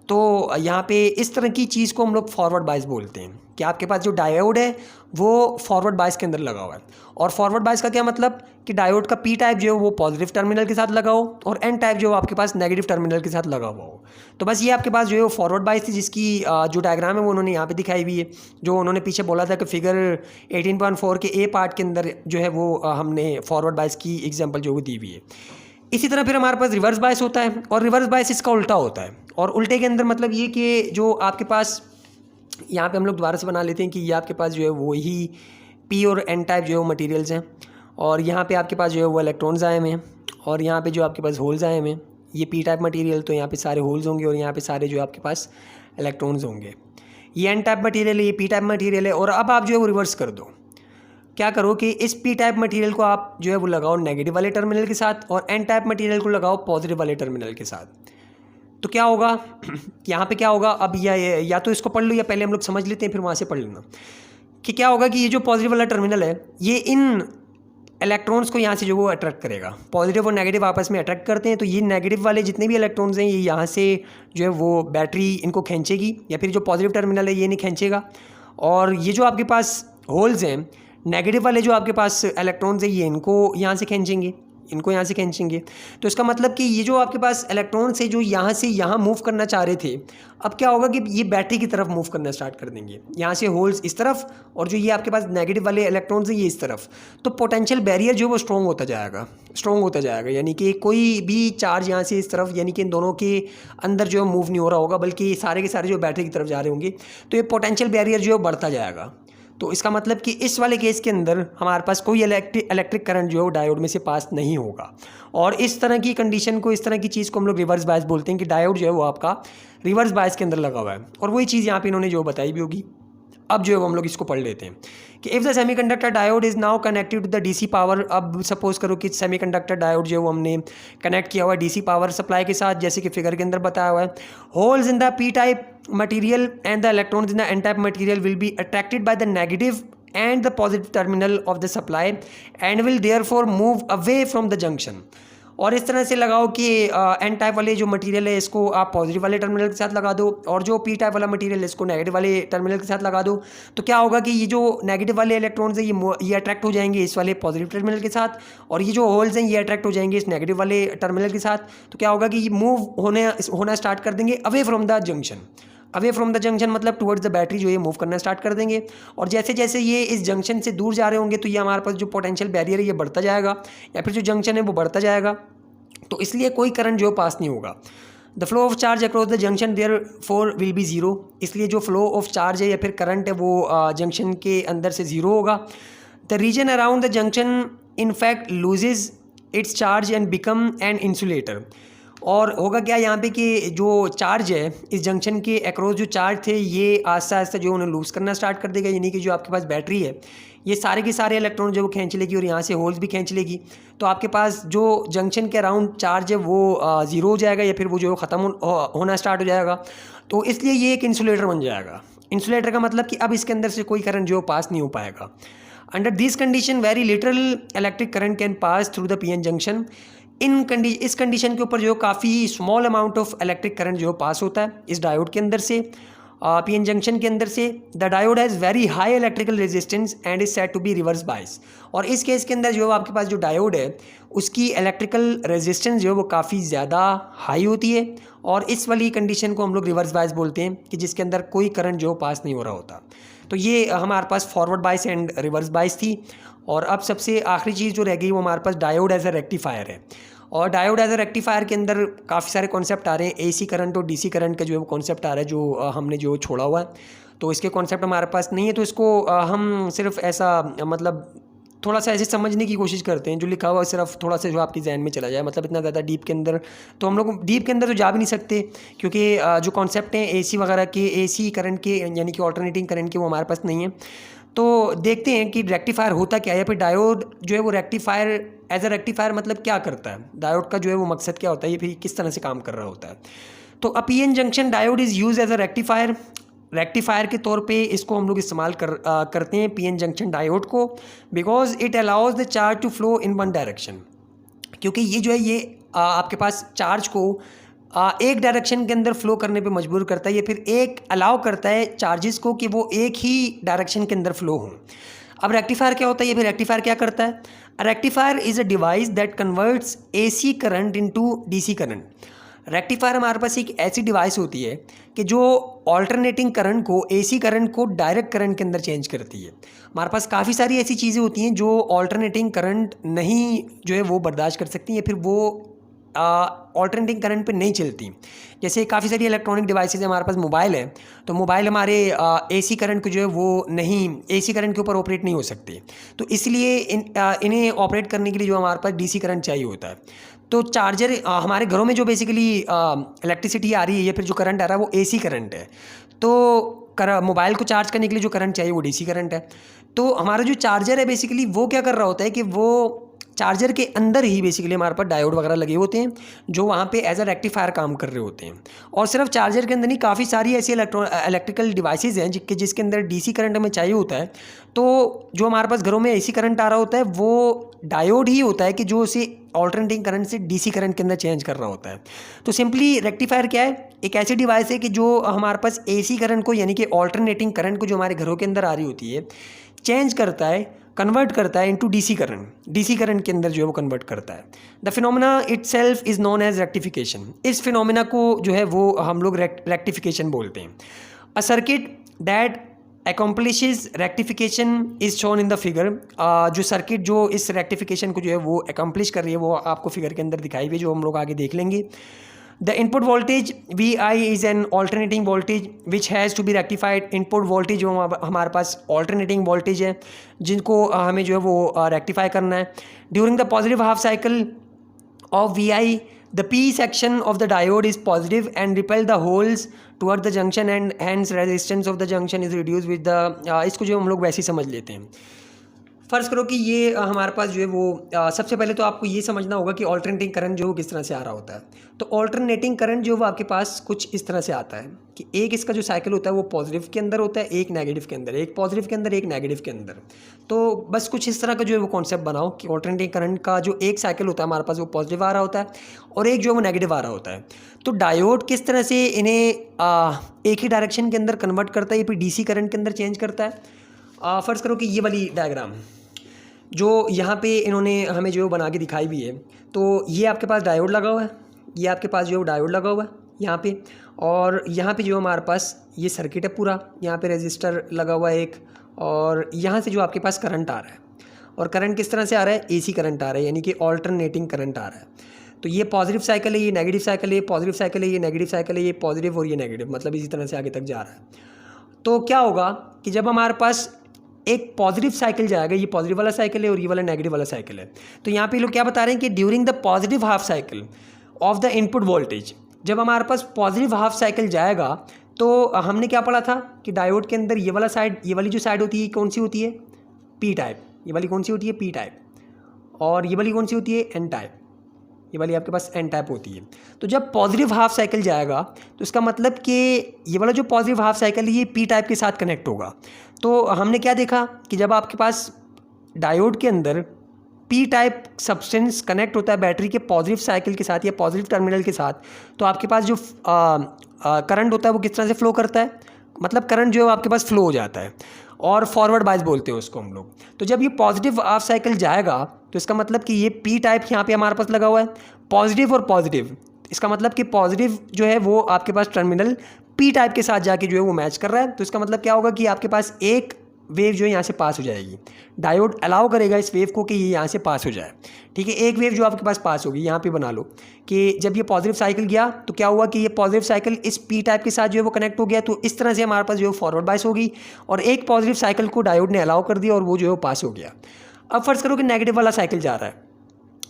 तो यहाँ पे इस तरह की चीज़ को हम लोग फॉरवर्ड बाइस बोलते हैं कि आपके पास जो डायोड है वो फॉरवर्ड बाइस के अंदर लगा हुआ है। और फॉरवर्ड बाइस का क्या मतलब कि डायोड का पी टाइप जो है वो पॉजिटिव टर्मिनल के साथ लगा हो और एन टाइप जो आपके पास नेगेटिव टर्मिनल के साथ लगा हुआ हो। तो बस ये आपके पास जो है वो फॉरवर्ड बाइस थी, जिसकी जो डायग्राम है वो उन्होंने यहाँ पे दिखाई हुई है, जो उन्होंने पीछे बोला था कि फिगर 18.4 के ए पार्ट के अंदर जो है वो हमने फॉरवर्ड बाइस की एग्जाम्पल जो वो दी हुई है। इसी तरह फिर हमारे पास रिवर्स बाइस होता है और रिवर्स बाइस इसका उल्टा होता है। और उल्टे के अंदर मतलब ये कि जो आपके पास यहाँ पे हम लोग दोबारा से बना लेते हैं कि ये आपके पास जो है वो ही पी और एन टाइप जो है वो मटेरियल्स हैं और यहाँ पे आपके पास जो है वो इलेक्ट्रॉन्स आए हुए हैं और यहाँ पे जो आपके पास होल्स आए हुए हैं। ये पी टाइप मटेरियल, तो यहाँ पे सारे होल्स होंगे और यहाँ पे सारे जो आपके पास इलेक्ट्रॉन्स होंगे। ये एन टाइप मटेरियल है, ये पी टाइप मटेरियल है। और अब आप जो है वो रिवर्स कर दो, क्या करो कि इस पी टाइप मटेरियल को आप जो है वो लगाओ नेगेटिव वाले टर्मिनल के साथ और एन टाइप मटेरियल को लगाओ पॉजिटिव वाले टर्मिनल के साथ। तो क्या होगा यहाँ पे क्या होगा, अब या तो इसको पढ़ लो या पहले हम लोग समझ लेते हैं फिर वहाँ से पढ़ लेना कि क्या होगा कि ये जो पॉजिटिव वाला टर्मिनल है ये इन इलेक्ट्रॉन्स को यहाँ से जो वो अट्रैक्ट करेगा, पॉजिटिव और नेगेटिव आपस में अट्रैक्ट करते हैं, तो ये नेगेटिव वाले जितने भी इलेक्ट्रॉन्स हैं ये यहाँ से जो है वो बैटरी इनको खींचेगी, या फिर जो पॉजिटिव टर्मिनल है ये नहीं खींचेगा। और ये जो आपके पास होल्स हैं, नेगेटिव वाले जो आपके पास इलेक्ट्रॉन्स हैं ये इनको यहाँ से खींचेंगे, इनको यहाँ से खींचेंगे। तो इसका मतलब कि ये जो आपके पास इलेक्ट्रॉन्स है जो यहाँ से यहाँ मूव करना चाह रहे थे, अब क्या होगा कि ये बैटरी की तरफ मूव करना स्टार्ट कर देंगे, यहाँ से होल्स इस तरफ और जो ये आपके पास नेगेटिव वाले इलेक्ट्रॉन्स हैं ये इस तरफ। तो पोटेंशियल बैरियर जो वो स्ट्रॉन्ग होता जाएगा, स्ट्रॉन्ग होता जाएगा, यानी कि कोई भी चार्ज यहाँ से इस तरफ यानी कि इन दोनों के अंदर जो है मूव नहीं हो रहा होगा, बल्कि सारे के सारे जो बैटरी की तरफ जा रहे होंगे। तो ये पोटेंशियल बैरियर जो है बढ़ता जाएगा। तो इसका मतलब कि इस वाले केस के अंदर हमारे पास कोई इलेक्ट्रिक करंट जो है वो डायोड में से पास नहीं होगा। और इस तरह की कंडीशन को, इस तरह की चीज़ को हम लोग रिवर्स बायस बोलते हैं कि डायोड जो है वो आपका रिवर्स बायस के अंदर लगा हुआ है। और वही चीज़ यहाँ पे इन्होंने जो बताई भी होगी। अब जो है हम लोग इसको पढ़ लेते हैं कि if the semiconductor diode is now connected to the DC power. अब सपोज करो कि सेमीकंडक्टर डायोड जो है वो हमने कनेक्ट किया हुआ है डीसी पावर सप्लाई के साथ, जैसे कि फिगर के अंदर बताया हुआ है। Holes in the P type material and the electrons in the N type material will be attracted by the negative and the positive terminal of the supply and will therefore move away from the junction। और इस तरह से लगाओ कि N type वाले जो material है इसको आप पॉजिटिव वाले टर्मिनल के साथ लगा दो, और जो पी टाइप वाला मटेरियल है इसको नेगेटिव वाले टर्मिनल के साथ लगा दो। तो क्या होगा कि ये जो नेगेटिव वाले इलेक्ट्रॉन्स हैं ये अट्रैक्ट हो जाएंगे इस वाले पॉजिटिव टर्मिनल के साथ, और ये जो होल्स हैं ये अट्रैक्ट हो जाएंगे इस नेगेटिव वाले टर्मिनल के साथ। तो क्या होगा कि ये मूव होना स्टार्ट कर देंगे away from the junction. Away from the junction मतलब टुवर्ड्स द बैटरी जो ये मूव करना स्टार्ट कर देंगे। और जैसे जैसे ये इस जंक्शन से दूर जा रहे होंगे तो ये हमारे पास जो पोटेंशियल बैरियर है ये बढ़ता जाएगा, या फिर जो जंक्शन है वो बढ़ता जाएगा। तो इसलिए कोई करंट जो पास नहीं होगा। The flow of charge across the junction therefore will be zero. इसलिए जो फ्लो ऑफ चार्ज है या फिर करंट है वो जंक्शन के अंदर से ज़ीरो होगा। The region around the junction in fact loses it's charge and become an insulator. और होगा क्या यहाँ पे कि जो चार्ज है इस जंक्शन के अक्रॉस जो चार्ज थे ये आस्ते आस्ते जो उन्हें लूज़ करना स्टार्ट कर देगा, यानी कि जो आपके पास बैटरी है ये सारे के सारे इलेक्ट्रॉन जो वो खींच लेगी और यहाँ से होल्स भी खींच लेगी। तो आपके पास जो जंक्शन के अराउंड चार्ज है वो ज़ीरो हो जाएगा, या फिर वो जो ख़त्म होना स्टार्ट हो जाएगा। तो इसलिए ये एक इंसुलेटर बन जाएगा। इंसुलेटर का मतलब कि अब इसके अंदर से कोई करंट जो पास नहीं हो पाएगा। Under this condition very little electric current can pass through the PN junction. इस कंडीशन के ऊपर जो काफ़ी small amount of electric current जो पास होता है इस डायोड के अंदर से, पीएन जंक्शन के अंदर से। The diode has very high electrical resistance and is said to be reverse bias. और इस केस के अंदर जो आपके पास जो डायोड है उसकी इलेक्ट्रिकल रेजिस्टेंस जो है वो काफ़ी ज़्यादा हाई होती है, और इस वाली कंडीशन को हम लोग रिवर्स बायस बोलते हैं कि जिसके अंदर कोई करंट जो पास नहीं हो रहा होता। तो ये हमारे पास forward bias and reverse bias थी। और अब सबसे आखिरी चीज़ जो रह गई वो हमारे पास डायोड एज अ रेक्टिफायर है। और डायोड एज अ रेक्टिफायर के अंदर काफ़ी सारे कॉन्सेप्ट आ रहे हैं। एसी करंट और डीसी करंट का जो है वो कॉन्सेप्ट आ रहा है जो हमने जो छोड़ा हुआ है, तो इसके कॉन्सेप्ट हमारे पास नहीं है। तो इसको हम सिर्फ ऐसा मतलब थोड़ा सा ऐसे समझने की कोशिश करते हैं, जो लिखा हुआ है सिर्फ थोड़ा सा जो आपकी जहन में चला जाए, मतलब इतना ज़्यादा डीप के अंदर तो हम लोग डीप के अंदर तो जा भी नहीं सकते, क्योंकि जो कॉन्सेप्ट हैं एसी वगैरह के, एसी करंट के यानी कि ऑल्टरनेटिंग करंट के, वो हमारे पास नहीं है। तो देखते हैं कि रेक्टिफायर होता क्या है, या फिर डायोड जो है वो रेक्टिफायर एज अ रेक्टिफायर मतलब क्या करता है, डायोड का जो है वो मकसद क्या होता है, ये फिर किस तरह से काम कर रहा होता है। तो a PN junction diode is use as a rectifier. Rectifier के तौर पे इसको हम लोग इस्तेमाल करते हैं पीएन जंक्शन डायोड को, because it allows the charge to flow in one direction. क्योंकि ये जो है ये आपके पास चार्ज को एक डायरेक्शन के अंदर फ्लो करने पे मजबूर करता है, या फिर एक अलाउ करता है चार्जेस को कि वो एक ही डायरेक्शन के अंदर फ्लो हों। अब रेक्टिफायर क्या होता है, ये फिर रेक्टिफायर क्या करता है? Rectifier is a device that converts AC current into DC current. Rectifier हमारे पास एक ऐसी डिवाइस होती है कि जो ऑल्टरनेटिंग करंट को, एसी करंट को डायरेक्ट करंट के अंदर चेंज करती है। हमारे पास काफ़ी सारी ऐसी चीज़ें होती हैं जो ऑल्टरनेटिंग करंट नहीं जो है वो बर्दाश्त कर सकती हैं, या फिर वो ऑल्टरनेटिंग करंट पे नहीं चलती। जैसे काफ़ी सारी इलेक्ट्रॉनिक डिवाइसेज हमारे पास मोबाइल है, तो मोबाइल हमारे एसी करंट को जो है वो नहीं, एसी करंट के ऊपर ऑपरेट नहीं हो सकते। तो इसलिए इन्हें ऑपरेट करने के लिए जो हमारे पास डीसी करंट चाहिए होता है। तो चार्जर हमारे घरों में जो बेसिकली इलेक्ट्रिसिटी आ रही है या फिर जो करंट आ रहा है वो एसी करंट है। तो मोबाइल को चार्ज करने के लिए जो करंट चाहिए वो डीसी करंट है। तो हमारा जो चार्जर है बेसिकली वो क्या कर रहा होता है कि वो चार्जर के अंदर ही बेसिकली हमारे पास डायोड वगैरह लगे होते हैं जो वहाँ पे एज अ रेक्टिफायर काम कर रहे होते हैं। और सिर्फ चार्जर के अंदर नहीं, काफ़ी सारी ऐसी इलेक्ट्रिकल डिवाइसेज हैं जिसके अंदर डीसी करंट हमें चाहिए होता है। तो जो हमारे पास घरों में एसी करंट आ रहा होता है वो डायोड ही होता है कि जो उसे ऑल्टरनेटिंग करंट से डीसी करंट के अंदर चेंज कर रहा होता है। तो सिंपली रेक्टिफायर क्या है, एक ऐसी डिवाइस है कि जो हमारे पास एसी करंट को यानी कि ऑल्टरनेटिंग करंट को जो हमारे घरों के अंदर आ रही होती है चेंज करता है, कन्वर्ट करता है इनटू डीसी करंट के अंदर जो है वो कन्वर्ट करता है। The phenomena itself is known as rectification. इस फिनोमिना को जो है वो हम लोग रेक्टिफिकेशन बोलते हैं। A circuit that accomplishes rectification is shown in the figure। जो सर्किट जो इस रेक्टिफिकेशन को जो है वो accomplish कर रही है वो आपको फिगर के अंदर दिखाई हुई है, जो हम लोग आगे देख लेंगे। The input voltage Vi is an alternating voltage which has to be rectified। input voltage जो हमारे पास alternating voltage है जिनको हमें जो है वो रेक्टिफाई करना है। During the positive half cycle of Vi, the P section of the diode is positive and repel the holes toward the junction and hence resistance of the junction is reduced with the इसको जो हम लोग वैसे ही समझ लेते हैं। फ़र्ज़ करो कि ये हमारे पास जो है वो सबसे पहले तो आपको ये समझना होगा कि ऑल्टरनेटिंग करंट जो है किस तरह से आ रहा होता है। तो ऑल्टरनेटिंग करंट जो वो आपके पास कुछ इस तरह से आता है कि एक इसका जो साइकिल होता है वो पॉजिटिव के अंदर होता है, एक नेगेटिव के अंदर, एक पॉजिटिव के अंदर, एक नेगेटिव के अंदर। तो बस कुछ इस तरह का जो है वो कॉन्सेप्ट बनाओ कि ऑल्टरनेटिंग करंट का जो एक साइकिल होता है हमारे पास वो पॉजिटिव आ रहा होता है और एक जो है वो नेगेटिव आ रहा होता है। तो डायोड किस तरह से इन्हें एक ही डायरेक्शन के अंदर कन्वर्ट करता है या फिर डीसी करंट के अंदर चेंज करता है। फ़र्ज़ करो कि ये वाली डायग्राम जो यहाँ पे इन्होंने हमें जो बना के दिखाई हुई है, तो ये आपके पास डायोड लगा हुआ है, ये आपके पास जो डायोड लगा हुआ है यहाँ पे, और यहाँ पे जो हमारे पास ये सर्किट है पूरा, यहाँ पे रेजिस्टर लगा हुआ है एक, और यहाँ से जो आपके पास करंट आ रहा है, और करंट किस तरह से आ रहा है, एसी करंट आ रहा है, यानी कि ऑल्टरनेटिंग करंट आ रहा है। तो ये पॉजिटिव साइकिल है, ये नेगेटिव साइकिल है, ये पॉजिटिव साइकिल है, ये नेगेटिव साइकिल है, ये पॉजिटिव और ये नेगेटिव, मतलब इसी तरह से आगे तक जा रहा है। तो क्या होगा कि जब हमारे पास एक पॉजिटिव साइकिल जाएगा, ये पॉजिटिव वाला साइकिल है और ये वाला नेगेटिव वाला साइकिल है, तो यहाँ पे लोग क्या बता रहे हैं कि during the positive half cycle of the input voltage, जब हमारे पास पॉजिटिव हाफ साइकिल जाएगा तो हमने क्या पढ़ा था कि डायोड के अंदर ये वाला साइड, ये वाली जो साइड होती है कौन सी होती है, पी टाइप, ये वाली कौन सी होती है, पी टाइप, और ये वाली कौन सी होती है, एन टाइप, ये वाली आपके पास एन टाइप होती है। तो जब पॉजिटिव हाफ साइकिल जाएगा तो इसका मतलब कि ये वाला जो पॉजिटिव हाफ साइकिल है ये पी टाइप के साथ कनेक्ट होगा। तो हमने क्या देखा कि जब आपके पास डायोड के अंदर पी टाइप सब्सटेंस कनेक्ट होता है बैटरी के पॉजिटिव साइकिल के साथ या पॉजिटिव टर्मिनल के साथ, तो आपके पास जो करंट होता है वो किस तरह से फ्लो करता है, मतलब करंट जो है आपके पास फ्लो हो जाता है, और फॉरवर्ड बायस बोलते हैं उसको हम लोग। तो जब ये पॉजिटिव हाफ साइकिल जाएगा तो इसका मतलब कि ये पी टाइप यहाँ पे हमारे पास लगा हुआ है, पॉजिटिव और पॉजिटिव, इसका मतलब कि पॉजिटिव जो है वो आपके पास टर्मिनल पी टाइप के साथ जाके जो है वो मैच कर रहा है। तो इसका मतलब क्या होगा कि आपके पास एक वेव जो है यहाँ से पास हो जाएगी, डायोड अलाउ करेगा इस वेव को कि ये यहाँ से पास हो जाए, ठीक है। एक वेव जो आपके पास पास होगी, यहाँ पे बना लो कि जब ये पॉजिटिव साइकिल गया तो क्या हुआ कि ये पॉजिटिव साइकिल इस पी टाइप के साथ जो है वो कनेक्ट हो गया, तो इस तरह से हमारे पास जो है फॉरवर्ड बायस होगी, और एक पॉजिटिव साइकिल को डायोड ने अलाउ कर दिया और वो जो है वो पास हो गया। अब फर्ज करो कि नेगेटिव वाला साइकिल जा रहा है,